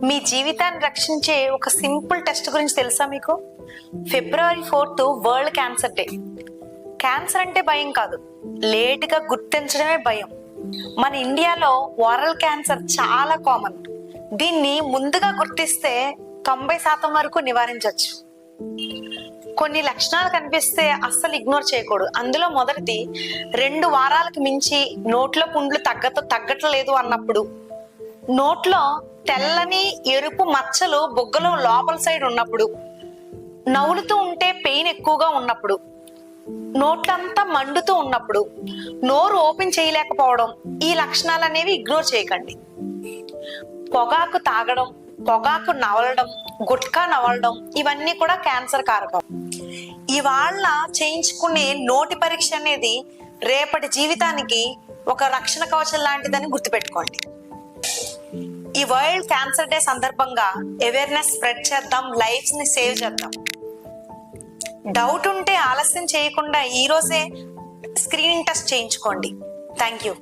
మీ జీవితాన్ని రక్షించే ఒక సింపుల్ టెస్ట్ గురించి తెలుసా మీకు? February 4th world cancer day. Cancer అంటే భయం కాదు, లేటుగా గుర్తించడమే భయం. మన ఇండియాలో ఓరల్ క్యాన్సర్ చాలా కామన్. దీన్ని ముందుగా గుర్తిస్తే 90% వరకు నివారించవచ్చు. కొన్ని లక్షణాలు కనిపిస్తే అస్సలు ఇగ్నోర్ చేయకూడదు. అందులో మొదటిది, 2 వారాలకు మించి నోట్లో పుండ్లు తగ్గట్లేదు అన్నప్పుడు, నోట్లో తెల్లని ఎరుపు మచ్చలు బొగ్గలో లోపల సైడ్ ఉన్నప్పుడు, నవ్వులుతూ ఉంటే పెయిన్ ఎక్కువగా ఉన్నప్పుడు, నోట్లంతా మండుతూ ఉన్నప్పుడు, నోరు ఓపెన్ చేయలేకపోవడం, ఈ లక్షణాలు అనేవి ఇగ్నోర్ చేయకండి. పొగాకు తాగడం, పొగాకు నవలడం, గుట్కా నవలడం ఇవన్నీ కూడా క్యాన్సర్ కారకం. ఇవాళ చేయించుకునే నోటి పరీక్ష అనేది రేపటి జీవితానికి ఒక రక్షణ కవచం లాంటిదని గుర్తుపెట్టుకోండి. ఈ వరల్డ్ క్యాన్సర్ డే సందర్భంగా అవేర్నెస్ స్ప్రెడ్ చేద్దాం, లైఫ్స్ ని సేవ్ చేద్దాం. డౌట్ ఉంటే ఆలస్యం చేయకుండా ఈ రోజే స్క్రీనింగ్ టెస్ట్ చేయించుకోండి. Thank you.